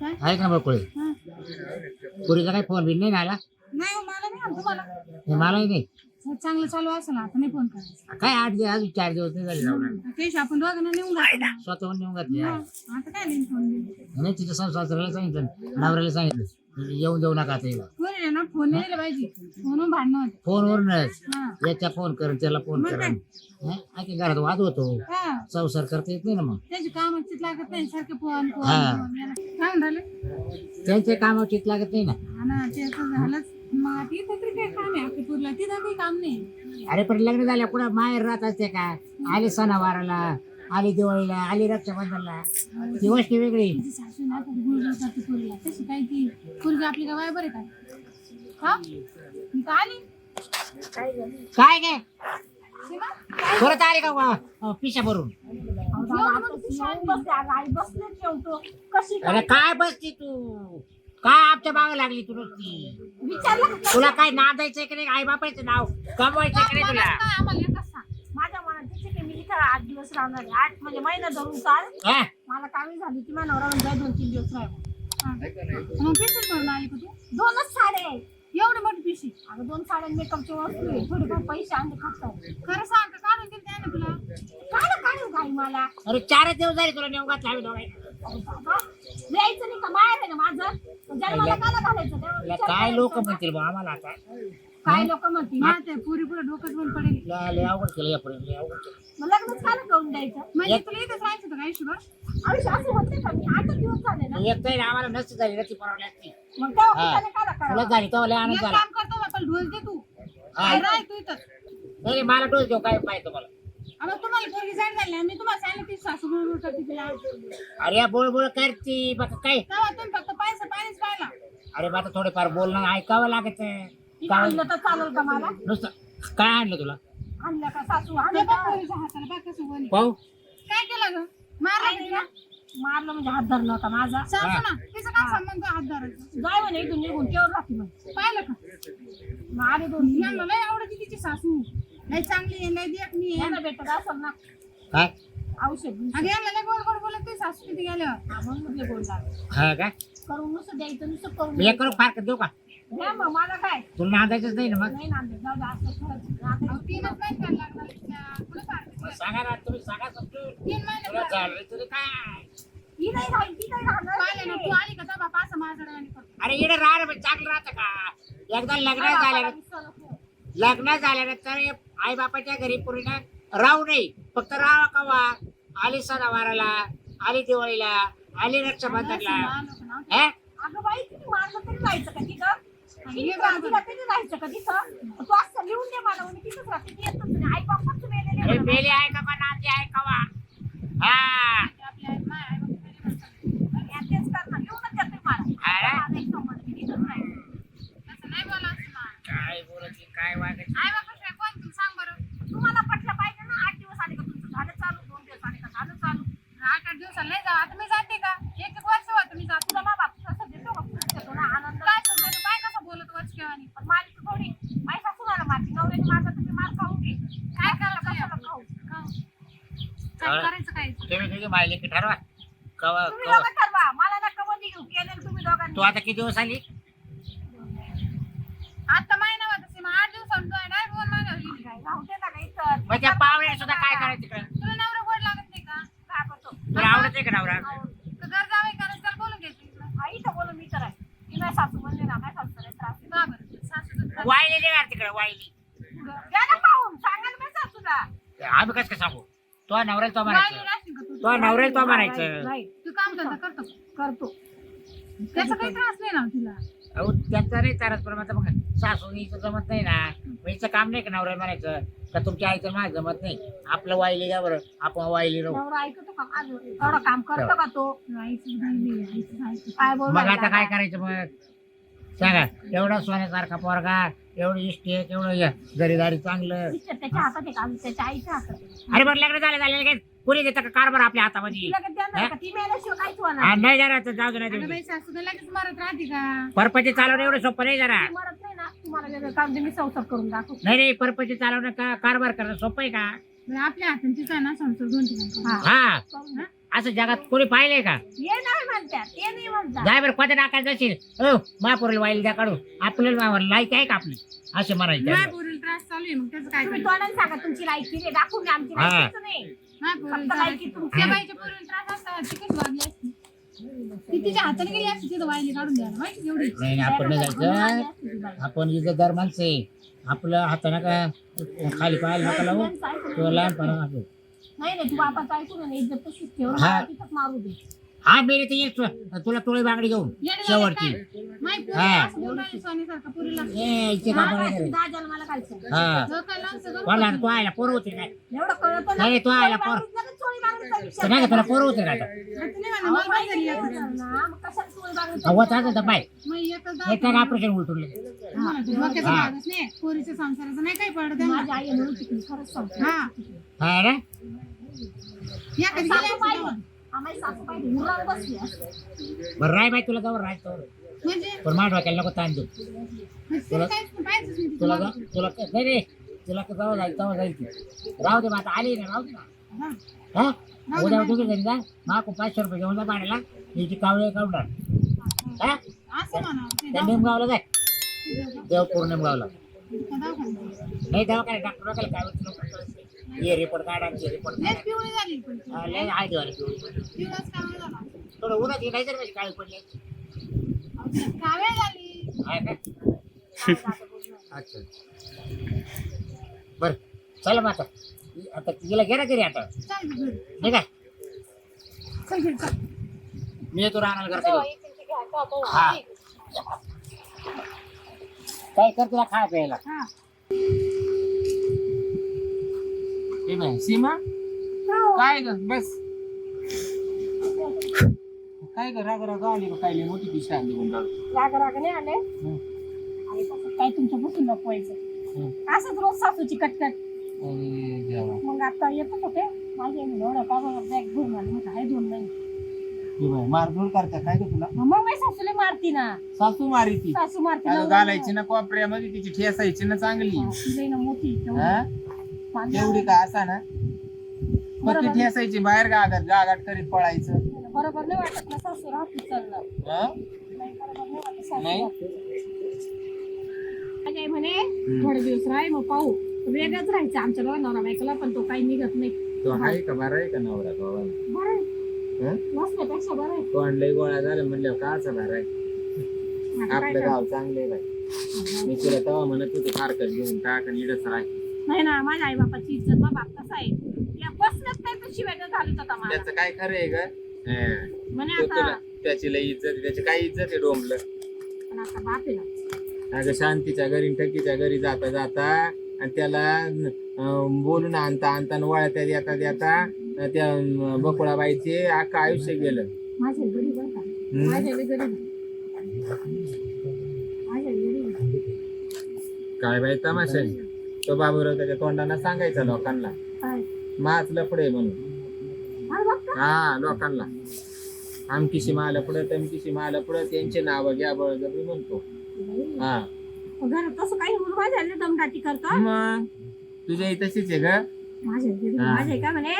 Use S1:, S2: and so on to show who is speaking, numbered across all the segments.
S1: आहे का बकुळे पुरीचा काही फोन बिन नाही आला
S2: नाही हो, मला नाही आलं तुम्हाला.
S1: मलाही नाही
S2: चांगलं चालू असेल आता नाही फोन करायचा.
S1: काय 8 दिवस अजून 4 दिवस नाही झाले लावणार
S2: तेच आपण दोघांना नेऊन जातो.
S1: स्वतःहून नेऊन घातले
S2: आता काय लिंक फोन
S1: नाही तिच्या सासऱ्याला सांगितलं नवऱ्याला सांगितलं येऊन देऊ नका आता हिला.
S2: बरं ना फोन नाही दिला पाहिजे म्हणून भांडणं होते.
S1: फोनवरूनच
S2: हा.
S1: याच्या फोन करून त्याला फोन
S2: मग
S1: करून की घरात वाद होतो
S2: हा.
S1: संसार करता येत नाही ना मग
S2: त्याची काम चित लागत नाही सारखे फोन फोन
S1: हा.
S2: फोन. काय म्हणाले
S1: त्यांचे कामावर चित लागत नाही ना
S2: हा ना ते असं झालंच. मग तिथं तरी काय काम आहे आपल्या पुरला तिथं काही काम नाही.
S1: अरे पण लग्न झाल्या पुढं माहेर राहत असते का आली सणावाराला आली दिवाळीला आली रक्षाबंधनला ती गोष्ट वेगळी
S2: तिची सासू ना खूप गुळगुळ करते पुरीला तशी काय ती पुरगी आपली का वाय बरे काय हा मी का आली
S1: काय काय
S2: सीमा?
S1: परत आले का पिशा भरून अरे काय बसती तू काय आमच्या मागे लागली तू नुसती तुला काय नांदायचंय की नाही आई बापायचं नाव कमवायचं की नाही तुला
S2: काय आम्हाला एकच सांग.
S3: माझ्या मनात तिथे की मी इथं 8 दिवस राहणार आहे. 8 म्हणजे महिना धरून चाल.
S1: हा?
S3: मला कामी झाली की माझ्या नवरा म्हणतो 2-3 दिवस राहील.
S2: हा. मग पिशवीत भरून आली का तू?
S3: 2च साड्या आहे.
S2: एवढी मोठी पिशवी
S3: अगं 2 साड्या मेकअपची वस्तू आहे. थोडेफार पैसे आणले खातात.
S2: खरं सांग का काढून दिली त्याने तुला
S3: काढू घाई मला.
S1: अरे 4 दिवस झाले तुला नेऊन घातला आम्ही दोघांनी.
S3: बाबा, यायचं नाही का माहेर आहे ना माझं. जन्माला काला घालायचं तेव्हा
S1: तुला
S3: विचार
S1: काय
S3: करायचा
S1: लोक
S3: ना.
S1: म्हणतील बा आम्हाला आता
S3: काय लोक म्हणतील
S2: हा ते पुरी पुढे डोक्यात पण पडेल.
S1: लय अवघड केलं यापर्यंत लय अवघड केलं.
S3: मग लग्नच काला करून द्यायचं.
S2: म्हणजे तुला इथेच राहायचं होतं का आयुष्यभर?
S3: आयुष्य असं होते का मी 8 दिवस झाले ना.
S1: एक तर आम्हाला नसती झाली नसती परवडली असती
S3: मग तेव्हा
S1: हा.
S3: कुठाने काला
S1: तुला
S3: करावं.
S1: झाली तेव्हा लय आनंद
S2: एक
S1: झाला
S2: काम करतो आपण ढोल दे तू
S1: हा.
S2: काय राह तू इथं.
S1: नाही मला डोस देऊ काय पाहिजे तुम्हाला
S2: अगं तुम्हाला पोरगी जाड झाली ना, मी तुम्हाला सांगितलं ती सासू गुळगुळ करते तिला.
S1: अरे या बोळ करती बघ काय
S2: तेव्हा तुम्ही फक्त पैसा पाणीच पाहिला.
S1: अरे बा आता थोडेफार बोलणं ऐकावं लागत
S3: तिला आणलं तर चालेल का मला.
S1: नुसतं काय आणलं तुला
S3: आणलं का सासू
S2: ते
S3: आणलं
S2: बघ
S3: का.
S2: पोरीच्या हाताला बघ कसं बोलली.
S1: पाहू
S2: काय केलं ग मारलं का तिला?
S3: मारलं म्हणजे हात धरला होता माझा.
S2: सासू ना तिचं काय संबंध हात धरायचा?
S3: जाय म्हणे इथून निघून केवढ राहते म्हणे.
S2: पाहिलं का
S3: मग आले 2-3
S2: यांना लय आवडते तिची सासू लय चांगली आहे लय देखणी आहे.
S3: यांना भेटत असेल ना
S1: काय
S3: औषध.
S2: अगं यांना लय गोड गोड बोलत ती सासू किती गेल्यावर.
S3: हा, म्हणून म्हटलं गोड लागलं.
S1: हा का
S3: करून नुसतं द्यायचं नुसतं करून
S1: मी एक करू फारकत देऊ का
S3: द्या मग मला काय
S1: तुला नांदायचंच नाही ना मग
S3: नाही नांदे जाऊ दे असं खरंच
S2: अहो,
S3: नांदायचं.
S2: तीनच नाही करायला लागणार तिच्या. कुठं पाहते?
S1: सांगा ना तुम्ही सांगा समजून
S2: 3 महिने
S1: तुला झालं तरी काय
S3: ही नाही राहील ती नाही राहणार.
S2: पाहिलं ना तू आली का तेव्हा पास माझ्या डोळ्याने करतो.
S1: अरे इकडे राहणं म्हणजे चांगलं राहतं का एकदा लग्न झाल्यानंतर लग्न झाल्यानंतर आई बापाच्या घरी पूर्ण राहू नये फक्त राहा कवा आली सणावाराला आली दिवाळीला आली रक्षाबंधनला हे?
S3: अगं बाई तुम्ही मारलं तरी जायचं का तिथं.
S2: आणि
S3: तिने गाडीला तरी जायचं का तिथं. तू असं लिहून दे मला म्हणजे तिथंच राहते ती येतच नाही. आई बापाच मेलेले
S1: अरे
S3: म्हणा.
S1: मेली आहे का पण नाती आहे कवा हा
S2: आपल्या माय आई बाबा घरी म्हणतात.
S3: या तेच करणार लिहूनच देते मला.
S1: अरे.
S3: माझा एक संबंध मी तिथंच राहील.
S2: तसं नाही बोलायचं ना.
S1: काय बोलायची काय वागायची
S2: आई बाबा शिवाय कोण तुला सांग बरं.
S3: तुम्हाला पटलं पाहिजे ना. 8 दिवस आले का तुमचं झालं चालू. 2 दिवस आले का झालं चालू.
S2: 8-8 दिवसाला नाही जा. आता मी जाते का? 1-1 वर्ष होतं मी जात.
S3: तुला मा बाप कसं देतो का खुश देतो ना आनंद.
S2: काय करतो तू? काय कसं बोलत वर्ष केव्हानी?
S3: पण माझी तर थोडी पैसा सुनाला मारती. नवऱ्याने माझा तुम्ही मार खाऊ घे. काय करायला कशाला खाऊ.
S2: काय करायचं काय?
S1: तुम्ही तुझी माहिती की ठरवा कवा
S3: तुम्ही
S1: कवा
S3: दोघं ठरवा. मला ना कबड्डी घेऊ केलेलं तुम्ही दोघांनी.
S1: तू आता किती दिवस आली
S2: आता महिना होता सीमा. 8 दिवसांनी तू आहे ना 2 महिने होईल.
S3: काय राहू दे ना ग इथं.
S1: मग त्या पावळे सुद्धा काय करायचं तिकडे
S2: तुला नवरा गोड लागत नाही का?
S3: काय करतो.
S1: तुला आवडत आहे का नवरा
S2: तर घर जावई करायचं त्याला बोलून घ्यायचं इकडं.
S3: हा, इथं बोलून मी तर आहे. ती नाही सासू म्हणले ना माझ्या सासूला त्रास आहे.
S2: का बरं? सासू तर
S1: वायली देणार तिकडे वायली
S3: द्या ना पाहून सांगा ना मी सासूला.
S1: आम्ही कसं काय सांगू तो नवऱ्याला तो
S2: वाहिली
S1: म्हणायचं
S2: राहशील का तू?
S1: तो नवऱ्याला तो म्हणायचं
S3: राईट.
S2: तू काम धंदा करतो का?
S3: करतो.
S2: त्याचा काही त्रास नाही ना तिला.
S1: अहो त्यांचा नाही तारच पण आता मग सासूनीचं जमत नाही ना मग हिचं काम नाही का नवऱ्याला म्हणायचं का तुमच्या आईचं माझं जमत नाही आपलं वायली का बरं आपण वायली राहू
S3: नवरा ऐकतो का माझं? एवढं काम करतो का तो.
S2: आईची राहिली आईची राहिली.
S3: काय बोल
S1: मग आता काय करायचं मग सांगा एवढा सोन्यासारखा पोरगा एवढी इस्टेट एवढं घरीदारी चांगलं
S3: त्याच्या हातात आहे का त्याच्या आईच्या हातात आहे.
S1: अरे बरं लग्न झालं काय पुरी देतं का कारभार आपल्या हातामध्ये
S3: तिला काय देणार का? ती मेल्याशिवाय काहीच होणार
S1: हा,
S3: नाही.
S1: नाही जरा तर जाऊ दे
S2: अगं
S1: नाही
S2: बाई सासू तर लगेच मरत राहते का?
S1: परपंच चालवणं एवढं सोपं नाही जरा
S3: ती मरत नाही ना तुम्हाला वेगळं काम दे मी संसार करून दाखव.
S1: नाही नाही परपंच चालवणं कारभार करणं सोपं आहे का
S2: बरं, आपल्या हातांची काय ना संसार 2 ठिकाणी
S3: हा.
S1: हा
S3: करून दे.
S1: असं जगात कोणी पाहिलंय का?
S3: हे नाही म्हणतात ते नाही म्हणतात.
S1: जाय बरं कोणत्या टाकायचं जाशील हो महापुरेल वाईल द्या काढून आपल्याला लाईक आहे का आपली असे म्हणायचे.
S2: माझ्या पोरीला त्रास चालू आहे मग त्याचं काय
S3: तुम्ही
S2: करायचं?
S3: तोंडाने सांगा तुमची लायकी रे दाखवून द्या आमची
S1: हा.
S3: लायकीच नाही.
S2: माझ्या पोरीला
S3: फक्त
S2: त्रास-
S3: लायकी तुमची.
S2: त्या बाईच्या पोरीला त्रास असता ती कशी वागली असती? ती तिच्या हाताने गेली असती तिथं वायली काढून द्यायला माहिती एवढी.
S1: नाही नाही, आपण नाही जायचं. आपण इज्जतदार माणसं आहे. आपलं हाताने का खाली पाहायला नका लावू किंवा लहानपणा नको.
S3: नाही रे तू बापाचं ऐकून ना इज्जत तशीच ठेव
S1: हा.
S3: मला तिथंच मारू दे.
S1: हा मेरी तर येत तुला टोळी बांगडी घेऊन
S2: येडे झाले
S1: शेवटची.
S2: काय? माझी पोरी
S1: हा.
S2: असं बोलून राहिली सोन्यासारखं पोरीला.
S1: ए इथे का
S3: मला
S1: बरं
S3: काय,
S1: आहे?
S3: दहा जन्माला घालशील.
S1: हा
S2: डोक्याला लावून सगळं
S1: कोणाला तू आयला पोरं होते काय?
S3: एवढं कळतं ना.
S1: नाही, तू आयला पोर.
S3: चोळी बांगडीचा विचार
S1: तर नाही का तुला पोरं होते का आता?
S2: मग ती नाही म्हणा,
S3: अहो,
S2: मला
S3: माहिती
S2: झाली
S3: नाही
S2: आहे.
S3: होणार ना, मग कशाला चोळी बांगडीचा
S1: अव्वा
S3: विचार?
S1: चालतं बाय
S2: मग एकच
S1: हे
S2: दाखव.
S1: तर ऑपरेशन उलटून
S2: तुम्हाला ते डोक्याचं
S1: हा.
S2: भागच नाही पोरीच्या संसाराचं नाही काही पडत त्यांना.
S3: माझी आई म्हणून तिकडे खरंच सांगते.
S2: हा
S1: हा ना
S2: या कधी गेल्या
S3: सासू
S2: असतील
S3: पाहिजे.
S2: तेव्हा.
S3: आम्हाला सासू पाहिजे. उरावर बसली असते.
S1: बरं राय बाई तुला जाऊ राहायचं
S2: म्हणजे
S1: पण माझ्या डोक्याला नको ताण देऊ.
S2: तिला काहीच पाहिजेच नाही
S1: तुला
S2: तिला.
S1: तुला नाही रे तुला जाऊ जाईल तेव्हा जाईल ती. राहू दे मग आता आली ना राहू दे ना.
S2: हा.
S1: हा
S2: राहू
S1: उद्या
S2: दे.
S1: तुझ्या घरी जा मागून 500 रुपये घेऊन जा पाण्याला मी ती कावळे काढणार हा
S2: असं म्हणा ते
S1: त्या निमगावला जाय देवपूर निमगावला
S2: दवाखान्यात.
S1: नाही दवाखाने डॉक्टर लोकांना काय होतं ये रिपोर्ट काढा रिपोर्ट
S2: लयच पिवळी झाली पण ती.
S1: लय आहे दिवाळी
S2: पिवळाच कावळा झाला.
S1: थोडं उन्हात नाही तर माझी काळी पडली
S2: कावळा झाली.
S1: आहे का अच्छा बर चला मग आता तिला घे ना घरी आता
S2: चल घरी.
S1: नाही का
S2: चल घरी, चल.
S1: मी येतो राहणार
S3: तेव्हा
S1: करतो
S3: येतील ते घ्या, तेव्हा तो
S1: हा.
S3: ठीक.
S1: काय कर तुला खाय प्यायला
S2: हा.
S4: सीमा काय ग बस काय ग राग राग आली का काय लई मोठी पिशवी आणली गुंडाळ
S3: राग राग नाही आले आणि तसं काय तुमच्या बसून लपवायचं असंच रोज सासूची कटकट.
S4: अरे देवा
S3: मग आता येतच होते माझे एवढं का बॅग घेऊन आले म्हटलं आहे 2 महिने.
S4: हे बाई मारधूर करता काय ग तुला
S3: मग माझी सासूला मारती ना.
S4: सासू मारी ती
S3: सासू मारती
S4: अगं
S3: ना.
S4: घालायची ना कोपऱ्यामध्ये तिची ठेसायची ना चांगली
S3: तिला ना मोठी तेवढी.
S4: हा
S3: पांढऱ्या-
S4: एवढी का असा ना मग ती ठेसायची बाहेर गागाट करीत पळायचं
S3: बरोबर नाही वाटत ना सासू राहती चालणार.
S4: हा?
S3: नाही बरोबर नाही वाटत सासू
S4: नाही?
S3: राहती. माझी आई म्हणे थोडे दिवस राह मग पाहू वेगळंच राहायचं आमच्या दोघांना बायकोला पण तो काही निघत नाही.
S4: तो आहे का बरा आहे का नवरा तो
S3: बरं आहे.
S4: हं?
S3: नसल्यापेक्षा बरं आहे.
S4: कोंडलंय गोळा झालं म्हणल्यावर काचा बरा आहे
S3: आता काय
S4: आपलं
S3: करणार?
S4: गाव चांगले बाई मी तुला तेव्हा म्हणत होतो फारकत घेऊन टाक आणि इडच राह
S3: नाही ना माझ्या आई बापाची इज्जत मग बाप कसा आहे या बसण्यात काय तर शिव्या घालत होता मला.
S4: त्याचं काय खरं आहे ग
S3: म्हणे
S4: तो
S3: आता
S4: तुला त्याची लई इज्जत आहे, त्याची काय इज्जत आहे डोंबलं
S3: पण आता बाप आहे ना.
S4: अगं शांतीच्या घरी टकीच्या घरी जाता जाता आणि त्याला बोलून आणता वळत्या देता त्या बकुळाबाईचे अख्खं आयुष्य गेलं
S3: माझ्या गरीब आहे का
S4: हम्म.
S3: माझ्या गरीब माझ्या गरीब
S4: काय बाई तमाशा आहे. तो बाबूराव त्याच्या तोंडाना सांगायचा लोकांना
S3: काय
S4: माच लफडे म्हणून
S3: अरे बाप
S4: हा लोकांना आमकीशी माल पुढं तमकीशी माल पुढं त्यांचे नाव घ्या बळजबरी म्हणतो हा
S3: घरात तसं काही म्हणून माझ्या दमदाटी करतो.
S4: मग तुझ्या तशीच आहे ग
S3: माझ्या गरीब
S4: हा.
S3: माझ्या काय म्हणे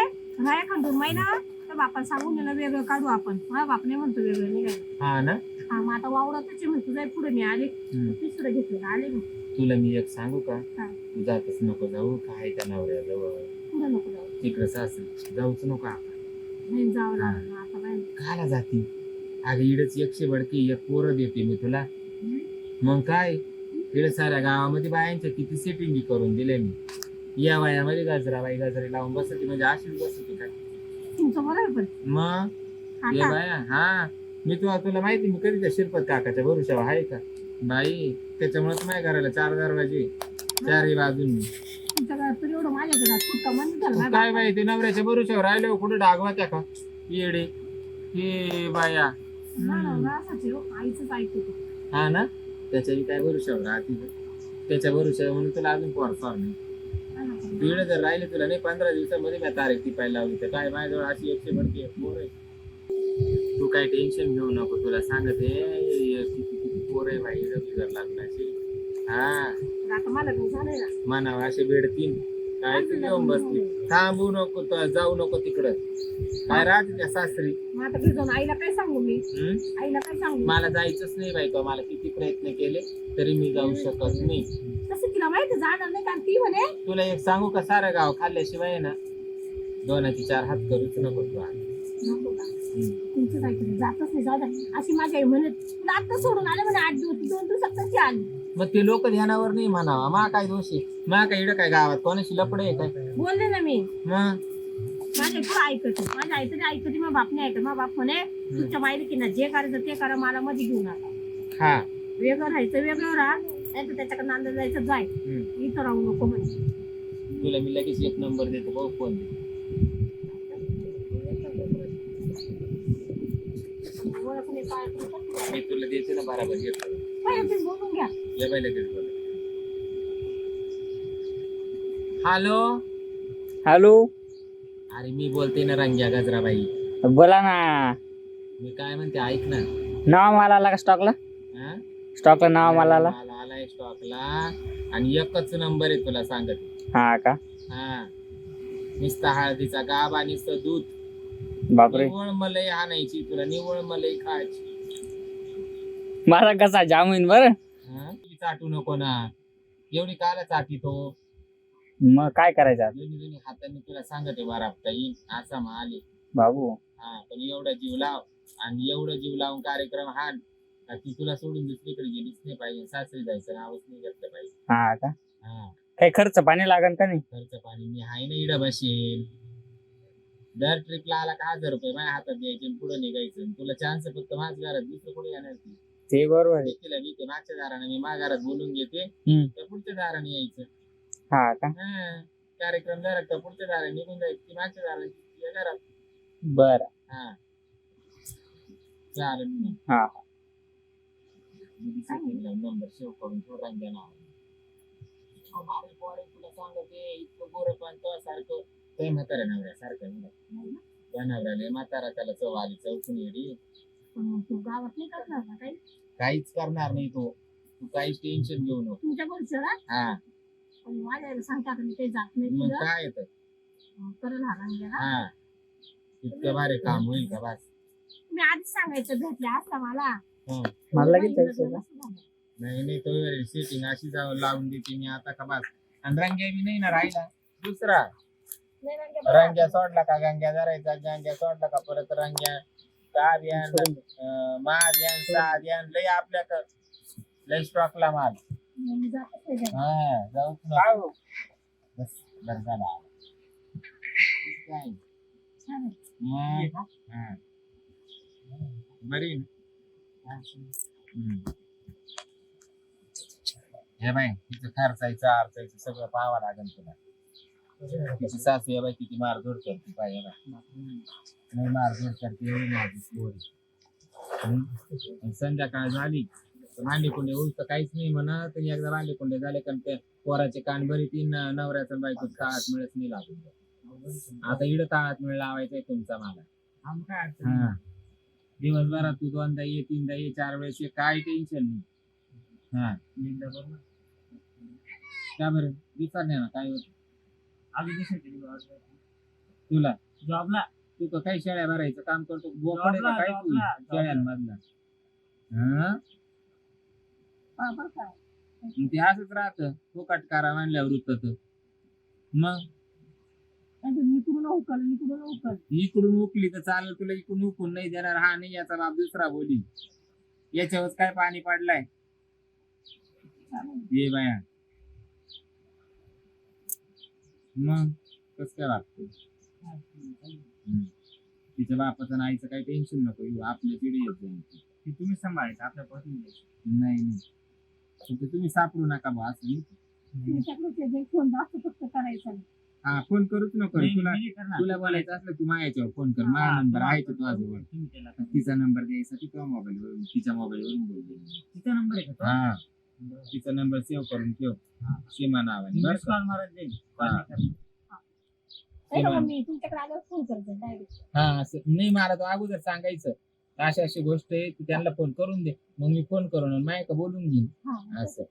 S3: राया खान 2 महिना तर बापाला सांगून दिलं वेगळं काढू आपण माझ्या बापने म्हणतो वेगळं निघायला.
S4: हा ना
S3: हा मग आता वावरातच म्हणतो जाय पुढे मी आले
S4: हम्म.
S3: तिसरं घेतलं आले मी
S4: तुला मी एक सांगू का
S3: काय?
S4: तू जातच नको जाऊ काय त्या नवऱ्याजवळ
S3: पुढे नको जाऊ
S4: तिकडं सासरी जाऊच नको आता
S3: नाही जावं लागलं आता काय
S4: काला जाती अगं इडच 100 बडकी एक पोरं देते मी तुला मग काय इकडे साऱ्या गावामध्ये बायांच्या किती सेटिंग करून दिले मी या वयामध्ये गजरे लावून बसती म्हणजे अशीच बसती काय
S3: तुमचं बरं आहे पण
S4: मग ये
S3: काका
S4: बाया हा मी तुला माहिती मी कधी त्या शिरपत काकाच्या भरोशावर आहे का बाई त्याच्यामुळेच माझ्या घराला 4 दरवाजे 4ही बाजूंनी
S3: तुमच्या घरात तर एवढं माझ्या घरात खूप कमान झालं
S4: काय बाई ते नवऱ्याच्या भरोशावर राहिले कुठे डागवा त्या का येडे हे बाया
S3: आईच ऐकतो तो.
S4: हा ना त्याच्याही काय भरोशावर राहते त्याच्या भरोशावर म्हणून तुला अजून पोरफार नाही
S3: हा ना.
S4: वेळ जर राहिले तुला नाही 15 दिवसामध्ये मी तारीख टिपायला लावली तर काय माझ्याजवळ अशी 100 बडकी पोर आहे तू काय टेन्शन घेऊ नको तुला सांगते किती पोर आहे बाई जर लागण्याची हा
S3: तर आता मला लग्न झालंय ना
S4: मानावं असे भेटतील काय तू घेऊन बसली थांबू नको जाऊ नको तिकडं काय राहते त्या सासरी
S3: मग आता घरी जाऊन आईला काय सांगू मी
S4: हम्म?
S3: आईला काय सांगू
S4: मला जायचंच नाही बायको मला किती प्रयत्न केले तरी मी जाऊ शकत नाही
S3: तसं तिला माहिती जाणार नाही कारण ती म्हणे
S4: तुला एक सांगू का सारं गाव खाल्ल्याशिवाय ना दोनाची चार हात करूच नको तू आज.
S3: नको का
S4: हम्म.
S3: तुमचं काहीतरी जातच नाही जाऊ द्या अशी माझी आई म्हणत तुला आता सोडून आले म्हणे 8 दिवस 2 दिवसात कशी आली
S4: मग ते लोक ध्यानावर नाही म्हणावा मा काय दोष आहे मा काय इकडं काय गावात कोणाशी लपड आहे काय
S3: बोलले ना मी
S4: मग
S3: माझ्या पुढे ऐकते माझ्या आई तरी ऐकते मग बाप नाही ऐकत मग बाप म्हणे तुमच्या माहिती की ना जे करायचं ते करा मला मध्ये घेऊन आला
S4: हा
S3: वेगळं राहायचं वेगळं राहा नाही तर त्याच्याकडे नांदत जायचं जाय
S4: हम्म.
S3: इथं राहू नको म्हणे
S4: तुला मी लगेच एक नंबर देतो भाऊ फोन दे.
S3: ओळख नाही काय करू
S4: मी तुला देते ना बराबर येतो
S3: पहिले तुम्ही बोलून घ्या
S4: या बाई लगेच बोल हॅलो
S5: हॅलो
S4: अरे मी बोलते ना रंग्या गजराबाई
S5: बोला ना
S4: मी काय म्हणते ऐक ना
S5: नाव मला आला का स्टॉकला
S4: हा?
S5: स्टॉकला नाव मला आला
S4: मला आलाय स्टॉकला आणि एकच नंबर आहे तुला सांगत
S5: हा का
S4: हा नुसता हळदीचा गाब आणि नुसतं दूध
S5: बापरे
S4: निव्वळ मलई आणायची तुला निव्वळ मलई खायची
S5: माझा कसा जामीन बर
S4: हा? ती चाटू नको ना एवढी काला चाटितो
S5: मग काय करायचं आता?
S4: दोन्ही दोन्ही हाताने तुला सांगते बारापता येईल असा मग आले
S5: बाबू
S4: हा पण एवढा जीव लाव आणि एवढं जीव लावून कार्यक्रम हाण का ती तुला सोडून दुसरीकडे गेलीच नाही पाहिजे सासरी जायचं नावच नाही घेतलं पाहिजे
S5: हा का
S4: हा
S5: काही खर्च पाणी लागन का नाही
S4: खर्च पाणी मी हाय ना इडं बसेल दर ट्रिपला आला का 1000 रुपये माझ्या हातात द्यायचे आणि पुढे निघायचं आणि तुला चान्स फक्त माझ्या घरात दुसरं पुढे येणार ती
S5: ते बरोबर आहे
S4: तिला मी ते मागच्या दाराने मी माझ्या घरात बोलून घेते
S5: हम्म.
S4: तर पुढच्या दाराने यायचं
S5: हा का
S4: हा कार्यक्रम झाला तर पुढच्या दाराने निघून जायचं ती मागच्या दाराने तिच्या घरात
S5: बर
S4: हा चालेल मग.
S5: हा
S4: नंबर सेव्ह करून ठेव रंग्या नाव तुला सांगते इतकं गोरं पण तो सारखं ते म्हातारा नवऱ्यासारखं त्या नवऱ्याला म्हातारा त्याला चव आली चौकून येडी
S3: पण मग तू गावात नाही करणार ना काही
S4: काहीच करणार नाही तो तू काहीच टेन्शन घेऊ नको
S3: तुमच्या घरचं
S4: हा
S3: आणि माझ्या सांगता का मी काही जात नाही
S4: मग
S3: तुला
S4: काय येतं
S3: करल हा रंग गेला
S4: हा इतकं भारी काम होईल का बस
S3: तुम्ही आधीच सांगायचं भेटले असता मला
S4: हं.
S5: मला लगेच जायचं का?
S4: नाही नाही तो सेटिंग अशी जाऊन लावून देते मी आता का बस आणि रंग्या बी नाही ना राहिला दुसरा
S3: नाही रंग्या बरं.
S4: रंग्या सोडला का गंग्या धरायचा गंग्या सोडला का परत रंग्या का बियान महाबियान सहाबियान लय आपल्याकडं लय स्टॉकला माल
S3: मी जातच नाही घरी.
S4: हा जाऊच
S5: काय
S4: नको
S5: हो?
S4: बस बरं झाला काय
S3: छान आहे.
S4: मग हा बरी ना? हम्म. हे बाय तिचं खर्चायचं अडचायचं सगळं पाहावं लागेल तुला तिची सासू हे बाय किती मारझोड करते पाहिजे नाही मारझोड करते एवढी माझी पोरी आणि संध्याकाळ झाली तर भांडीकुंडे उलट काहीच नाही म्हणत आणि एकदा भांडीकुंडे झाले कारण ते पोराचे कान बरी तीन नवऱ्याचा बायको ताळात मिळत नाही लागून आता इकडं ताळात मिळ लावायचंय तुमचा मला हा दिवसभरात तू 2दा ये 3दा ये 4 वेळेस ये काही टेन्शन नाही हा का बरं विचार नाही ना काय होत तुला
S5: जॉबला
S4: तू का काही शेळ्या भरायचं काम करतो बोकड आहे का काय तू शेळ्यांमधला हा
S3: हा, बरं का?
S4: मग ते असंच राहतं तो कटकारा मानल्यावर होत मग
S3: नाही तर मी कुठून उकल मी कुठून उकल
S4: इकडून उकली तर चालेल तुला इकडून उकून नाही देणार हा नाही याचा बाप दुसरा बोली याच्यावर काय पाणी पडलाय ये बाया मग कस काय वाटतं तिच्या बापाचं आणि आईचं काही टेन्शन नको येऊ आपल्या पिढी येत जाईल
S5: तुम्ही सांभाळायचं आपल्या पत्नी
S4: नाही नाही फक्त तुम्ही सापडू नका बा असं नाही.
S3: तुमच्याकडे जे फोन जास्त फक्त करायचा नाही.
S4: हा फोन करूच नको तुला बोलायचं असलं तू माझ्यावर फोन कर माझा नंबर आहे तो तुझ्याजवळ तिचा नंबर द्यायसाठी किंवा मोबाईल वरून तिच्या मोबाईल वरून बोलतो
S5: तिचा नंबर आहे का
S4: हा तिचा नंबर सेव्ह करून ठेव सीमा नावाने बरं का? हा.
S3: नाही का मम्मी तुमच्याकडे आल्यावर फोन करते डायरेक्ट
S4: हा असं नाही मला तो अगोदर सांगायचं अशी अशी गोष्ट आहे की त्यांना फोन करून दे मग मी फोन करून माझ्या बोलून घेईन
S3: हा
S4: असं.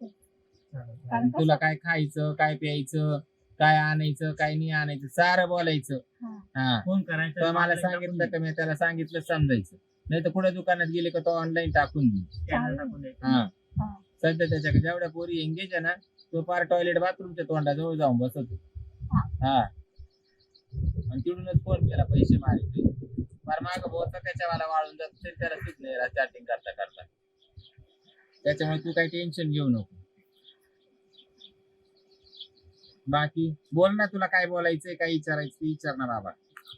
S3: कारण
S4: तुला काय खायचं काय प्यायचं काय आणायचं काय नाही आणायचं सारं बोलायचं.
S2: हा.
S4: हा
S5: फोन करायचा
S4: तर मला सांगितलं का मी त्याला सांगितलं समजायचं. नाही तर कुठे दुकानात गेले का तो ऑनलाईन टाकून देईल.
S5: स्कॅनर टाकून द्यायचं.
S4: हा
S2: हा.
S4: सध्या त्याच्याकडे जेवढ्या पोरी एंगेज आहे ना तो पार टॉयलेट बाथरूमच्या तोंडाजवळ जाऊन बसतो. हा आणि तिकडूनच फोन केला पैसे मारित फार माग बोलता त्याच्यावाला वाळून जात तरी त्याला सुट नाही चॅटिंग करता करता. त्याच्यामुळे तू काही टेन्शन घेऊ नको. बाकी बोल ना तुला काय बोलायचंय काय विचारायचं ते विचार ना बाबा.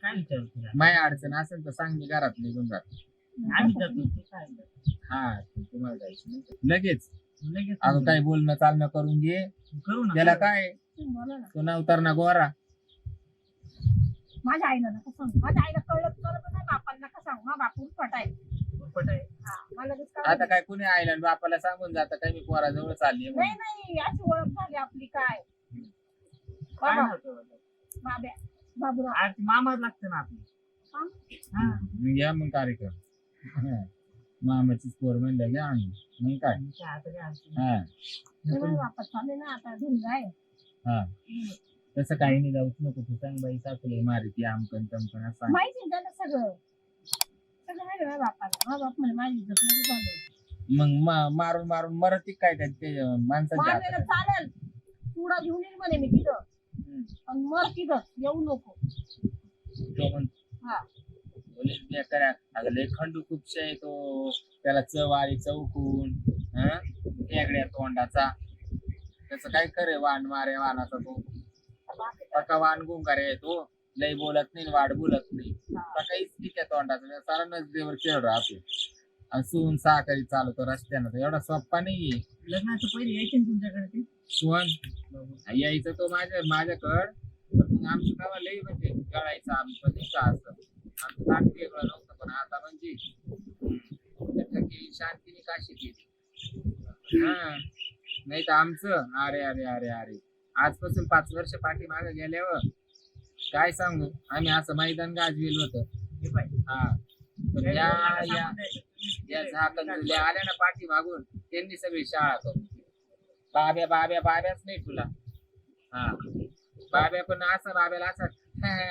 S5: काय विचारू तुला?
S4: माय अडचण असेल तर सांग मी घरात निघून जातो.
S5: आम्ही जातो तू काय जातो?
S4: हा तुम्हाला जायचं नाही लगेच.
S5: लगेच
S4: अगं काही बोलणं चालणं करून घे.
S5: करू ना.
S4: त्याला काय
S2: तुम्ही बोला ना.
S4: तो नवतार गोरा.
S2: माझ्या आईला नका सांगू. माझ्या आईला कळलं तर नाही, बापाला नका सांगू. माझा बाप उठपट आहे.
S5: पट आहे.
S2: हा, मला लगेच
S4: आता
S2: कळलं.
S4: काय कुणी आईला आणि बापाला सांगून जातं काय मी पोराजवळ चालली आहे
S2: नाही
S4: म्हणून.
S2: नाही, अशी ओळख झाली आपली काय.
S5: काय
S2: बाबा,
S5: नाव ठेवलं?
S2: बाब्या, बाबूराव.
S5: आज मामाच लागतं ना आपली.
S2: हा?
S5: हा.
S4: मग या मग कार्यक्रम. हा. मामाची पोर म्हणलं घ्या आणून मग काय.
S5: काय आता काय अडचण
S4: हा
S2: ते माझ्या बापात चालले ना आता घरी जाय.
S4: हा तसं काही नाही जाऊच नको तू सांग बाई सासूला मारिती आमकन तमकन असं सांग.
S2: माहिती आहे त्याला सगळं. सगळं माहिती आहे माझ्या बापाला. माझा बाप म्हणे माझी इज्जत नको घालवू.
S4: मग मारून मारून मरती काय ते माणसाच्या
S2: मारलेलं
S4: हातात.
S2: चालेल. चुडा घेऊन येईल म्हणे मी तिथं. पण मर तिथं येऊ नको.
S4: तो म्हण
S2: हा.
S4: पोलीस बेकार आहे. अगं लय खंडू खूपशा आहे तो. त्याला चवाळी चौकून वेगळ्या तोंडाचा त्याचं काय करे वाण मारे वाणाचा तो पका वाण गुंगारे आहे तो. लय बोलत नाही वाढ बोलत नाही. काहीच ठीक आहे तोंडाचा सारा नजरेवर खेळ राहतो. आणि सून साखरी चालवतो रस्त्यानं एवढा सोप्पा नाहीये.
S5: लग्नाचं पहिले यायचे ना तुमच्याकडे ते.
S4: सोन यायचं तो माझ्याकड पण मग आमचं गावा लय म्हणजे कळायचं आम्ही पण नाही का असं आमचं ताट वेगळं नव्हतं पण आता म्हणजे शांतीने काशी केली. हा नाही तर आमचं अरे अरे अरे अरे आजपासून 5 वर्ष पाठीमागे गेल्यावर काय सांगू आम्ही असं मैदान गाजवेल होतं.
S5: हे पाहिजे.
S4: हा पण या झाकणजुल्या आल्या ना पाठी मागून त्यांनी सगळी शाळा करून बाब्या बाब्या बाब्याच नाही तुला. हा बाब्या पण असं बाब्याला असं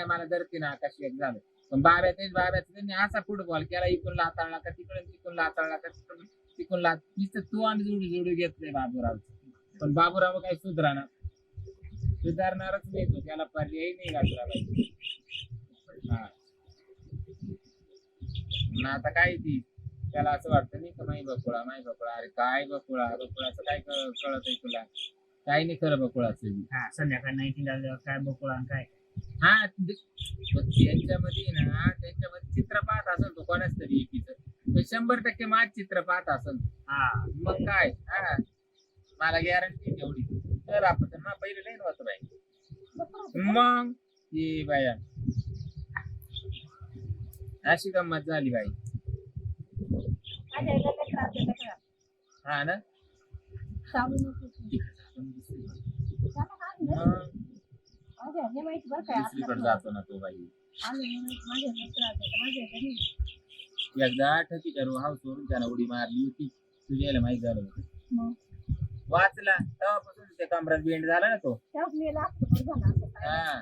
S4: मला धरती ना आकाश एक झालं पण बाब्या तेच बाब्याच त्यांनी असा फुटबॉल केला इकून लाताळला का तिकडून लाताळला का तिकून लात नुसतं तू आणि जोडू घेतलंय बाबूरावचं. पण बाबूराव काही सुधारणारच नाही तो त्याला पर्याय नाही घातला पाहिजे. हा आता काय ती त्याला असं वाटतं नाही का माई बकुळा अरे काय बकुळाचं काय कळत आहे तुला काही नाही खरं बकुळाचं.
S5: हा संध्याकाळी 19 झाल्यावर काय बकुळा आणि काय.
S4: हा त्यांच्यामध्ये चित्र पाहत असेल तो कोणाच तरी एकीचं 100% माझ चित्र पाहत असेल.
S5: हा
S4: मग काय हा मला गॅरंटी तेवढी. तर आपण पहिले नाही नव्हतं बाई मग ये बाया अशी गंमत झाली बाई.
S2: माझ्या आईला लय त्रास देतो का?
S4: हा ना
S2: चालू नको. त्याला काय नाही.
S4: मग
S2: माझ्या आईला माहिती बरं काय
S4: दुसरीकडे
S2: आपलं.
S4: जातो ना तो बाई.
S2: माझ्या आईला त्रास देतो. माझ्या घरी
S4: एकदा ठकीच्या हाऊस वरून त्याला उडी मारली होती तुझ्या यायला माहित झालं होतं.
S2: मग
S4: वाचला तेव्हापासून त्या कमरात बेंड झाला ना तो.
S2: त्यात मेला असतं बरं झालं असं काय.
S4: हा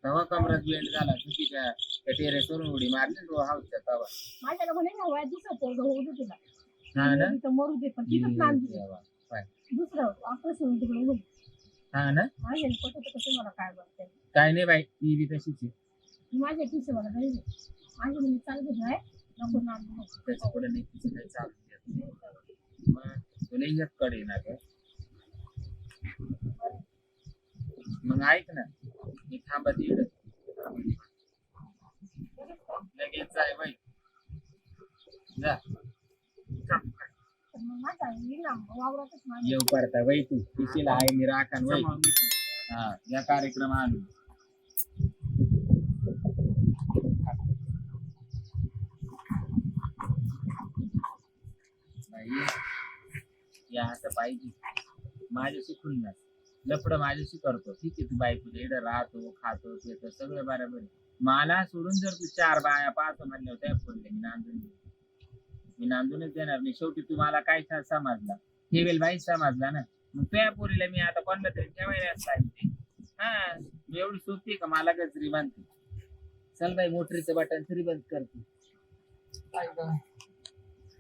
S4: तेव्हा कमरात बेंड झाला चुकीच्या टेरेस वरून उडी मारली तो हाऊसच्या तेव्हा.
S2: माझ्याला म्हणे ना वयात दुसरं पोरगं होऊ दे तुला.
S4: हा ना
S2: तिथं मरू दे पण तिथंच नांदली.
S4: देवा, काय.
S2: दुसरं ऑपरेशन तिकडे होईल.
S4: हा ना
S2: माझ्या पटत कसं मला काय बघते.
S4: काय नाही बाई ती बी तशीच आहे.
S2: माझ्या खिसे मला घरी माझ्या म्हणजे चालत आहे नको नांदू.
S4: त्याच्या पुढे नाही तिचं काही चालू मग तुला एक कडे ना ग. मग ऐक ना मी थांबत येईल लगेच जाय बाई जा.
S2: पण मग माझा येईल ना वावरातच माझ्या.
S4: येऊ करता बाई तू तिशीला आहे मी राखण बाई. हा या कार्यक्रम आणू या असं पाहिजे माझ्याशी खुन्नस लफड माझ्याशी करतो ठीक आहे तू बायको इकडे राहतो खातो पितो सगळं बरोबर आहे. मला सोडून जर तू 4 बाया पाहतो म्हणलं त्या पुरले मी नांदूनच देणार नाही. शेवटी तू मला काय समजला ठेवेल बाई समजला ना मग त्या पोरीला मी आता कोणला तरी ठेवायलाच पाहिजे. हा तू एवढी सोपी आहे का मला गजरी बांधते चल बाई मोटरीचं बटन तरी बंद करते